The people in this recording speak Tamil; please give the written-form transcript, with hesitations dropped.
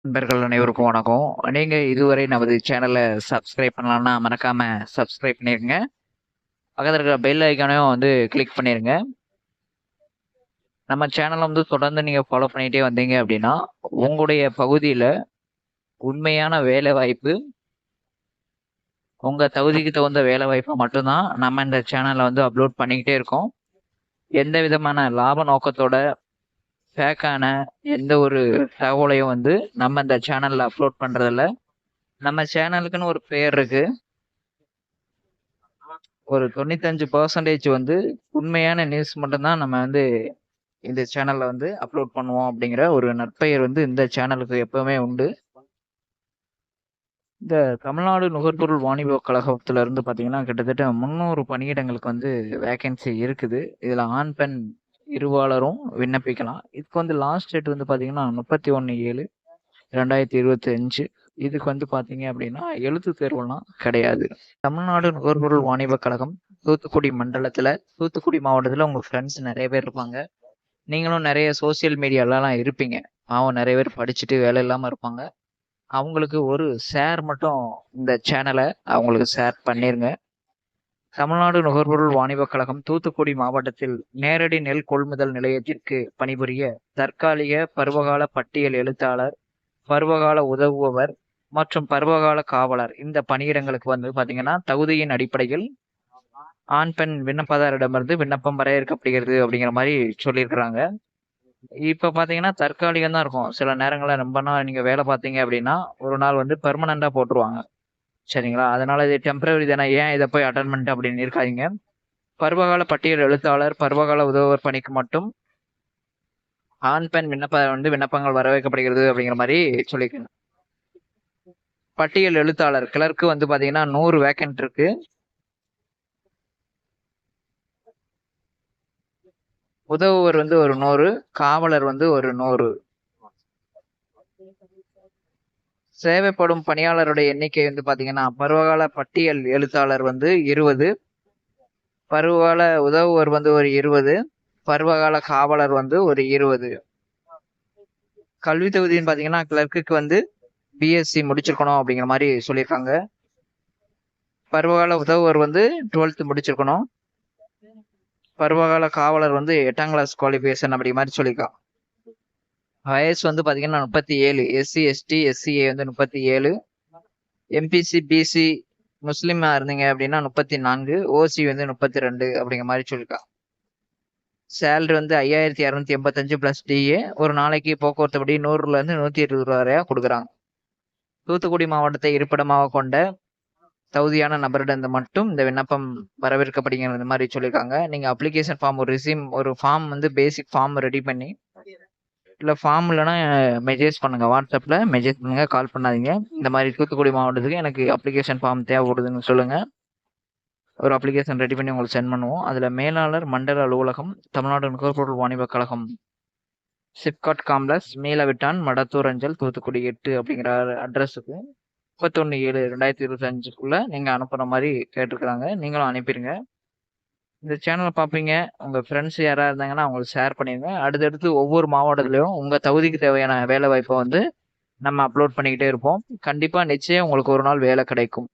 நண்பர்கள் அனைவருக்கும் வணக்கம். நீங்க இதுவரை நமது சேனலை சப்ஸ்கிரைப் பண்ணலாம்னா மறக்காம சப்ஸ்கிரைப் பண்ணிருங்க. பக்கத்துல இருக்கிற பெல் ஐக்கானையும் கிளிக் பண்ணிருங்க. நம்ம சேனலை தொடர்ந்து நீங்க ஃபாலோ பண்ணிட்டே வந்தீங்க அப்படின்னா உங்களுடைய பகுதியில உண்மையான வேலை வாய்ப்பு, உங்க தகுதிக்கு தகுந்த வேலை வாய்ப்பை மட்டும்தான் நம்ம இந்த சேனல்ல அப்லோட் பண்ணிக்கிட்டே இருக்கோம். எந்த விதமான லாப நோக்கத்தோட ஃபேக்கான எந்த ஒரு தகவலையும் நம்ம இந்த சேனல்ல அப்லோட் பண்றதில்ல. நம்ம சேனலுக்குன்னு ஒரு பேர் இருக்கு. ஒரு 95% உண்மையான நியூஸ் மட்டும்தான் நம்ம இந்த சேனல்ல அப்லோட் பண்ணுவோம் அப்படிங்கிற ஒரு நற்பெயர் இந்த சேனலுக்கு எப்பவுமே உண்டு. இந்த தமிழ்நாடு நுகர்பொருள் வாணிப கழகத்துல இருந்து பாத்தீங்கன்னா கிட்டத்தட்ட 300 பணியிடங்களுக்கு வேகன்சி இருக்குது. இதுல ஆண் பெண் இருபாலரும் விண்ணப்பிக்கலாம். இதுக்கு லாஸ்ட் டேட் பாத்தீங்கன்னா 31/7/2025. இதுக்கு பாத்தீங்க அப்படின்னா எழுத்து தேர்வுலாம் கிடையாது. தமிழ்நாடு நுகர்பொருள் வாணிப கழகம் தூத்துக்குடி மண்டலத்துல, தூத்துக்குடி மாவட்டத்துல உங்க ஃப்ரெண்ட்ஸ் நிறைய பேர் இருப்பாங்க. நீங்களும் நிறைய சோசியல் மீடியாலாம் இருப்பீங்க. பாவம் நிறைய பேர் படிச்சுட்டு வேலை இல்லாம இருப்பாங்க. அவங்களுக்கு ஒரு ஷேர் மட்டும் இந்த சேனலை அவங்களுக்கு ஷேர் பண்ணிருங்க. தமிழ்நாடு நுகர்பொருள் வாணிப கழகம் தூத்துக்குடி மாவட்டத்தில் நேரடி நெல் கொள்முதல் நிலையத்திற்கு பணிபுரிய தற்காலிக பருவகால பட்டியல் எழுத்தாளர், பருவகால உதவுபவர் மற்றும் பருவகால காவலர் இந்த பணியிடங்களுக்கு பாத்தீங்கன்னா தகுதியின் அடிப்படையில் ஆண் பெண் விண்ணப்பதாரிடமிருந்து விண்ணப்பம் வரையறுக்கப்படுகிறது அப்படிங்கிற மாதிரி சொல்லியிருக்கிறாங்க. இப்ப பாத்தீங்கன்னா தற்காலிகம் தான் இருக்கும். சில நேரங்கள்ல ரொம்ப நாள் நீங்க வேலை பார்த்தீங்க அப்படின்னா ஒரு நாள் பெர்மனண்டா போட்டுருவாங்க. சரிங்களா? அதனால இது டெம்பரரி தானே, ஏன் இதை போய் அட்டன் பண்ணிட்டு அப்படின்னு இருக்காதீங்க. பருவகால பட்டியல் எழுத்தாளர், பருவகால உதவுவர் பணிக்கு மட்டும் ஆண் பெண் விண்ணப்பங்கள் வரவேற்கப்படுகிறது அப்படிங்கிற மாதிரி சொல்லியிருக்காங்க. பட்டியல் எழுத்தாளர் கிளர்க்கு பாத்தீங்கன்னா 100 வேக்கன்ட் இருக்கு. உதவுவர் ஒரு 100, காவலர் ஒரு 100. சேவைப்படும் பணியாளருடைய எண்ணிக்கை பாத்தீங்கன்னா பருவகால பட்டியல் எழுத்தாளர் 20, பருவகால உதவுவர் ஒரு 20, பருவகால காவலர் ஒரு 20. கல்வி தகுதின்னு பாத்தீங்கன்னா கிளர்க்குக்கு பிஎஸ்சி முடிச்சிருக்கணும் அப்படிங்கிற மாதிரி சொல்லியிருக்காங்க. பருவகால உதவுவர் 12th முடிச்சிருக்கணும். பருவகால காவலர் 8ஆம் கிளாஸ் குவாலிஃபிகேஷன் அப்படி மாதிரி சொல்லியிருக்காங்க. வயசு பாத்தீங்கன்னா 37, SC ST SCA 37, MBC BC முஸ்லீமா இருந்தீங்க அப்படின்னா 34, ஓசி 32 அப்படிங்கிற மாதிரி சொல்லியிருக்காங்க. Salary 5285 plus DA. ஒரு நாளைக்கு போக்குவரத்து படி 100ல இருந்து 120 ரூபா வரையா கொடுக்குறாங்க. தூத்துக்குடி மாவட்டத்தை இருப்பிடமாக கொண்ட தகுதியான நபரிடம் மட்டும் இந்த விண்ணப்பம் வரவேற்கப்படுகிறது மாதிரி சொல்லியிருக்காங்க. நீங்க அப்ளிகேஷன் ஃபார்ம் ஒரு ஃபார்ம் பேசிக் ஃபார்ம் ரெடி பண்ணி, இல்லை ஃபார்ம் இல்லைன்னா மெசேஜ் பண்ணுங்க, வாட்ஸ்அப்ல மெசேஜ் பண்ணுங்க, கால் பண்ணாதீங்க. இந்த மாதிரி தூத்துக்குடி மாவட்டத்துக்கு எனக்கு அப்ளிகேஷன் ஃபார்ம் தேவைப்படுதுன்னு சொல்லுங்க. ஒரு அப்ளிகேஷன் ரெடி பண்ணி உங்களுக்கு சென்ட் பண்ணுவோம். அதுல மேலாளர் மண்டல அலுவலகம், தமிழ்நாடு நுகர்பொருள் வாணிப கழகம், சிப்காட் காம்ப்ளெக்ஸ், மீளவிட்டான், மடத்தூர் அஞ்சல், தூத்துக்குடி 8 அப்படிங்கிற அட்ரஸுக்கு 31/7/2025 நீங்க அனுப்புற மாதிரி கேட்டிருக்கிறாங்க. நீங்களும் அனுப்பிடுங்க. இந்த சேனலை பார்ப்பீங்க, உங்க ஃப்ரெண்ட்ஸ் யாராவது இருந்தாங்கன்னா அவங்களுக்கு ஷேர் பண்ணிடுங்க. அடுத்தடுத்து ஒவ்வொரு மாவட்டத்திலையும் உங்க தகுதிக்கு தேவையான வேலை வாய்ப்பை நம்ம அப்லோட் பண்ணிக்கிட்டே இருப்போம். கண்டிப்பா நிச்சயம் உங்களுக்கு ஒரு நாள் வேலை கிடைக்கும்.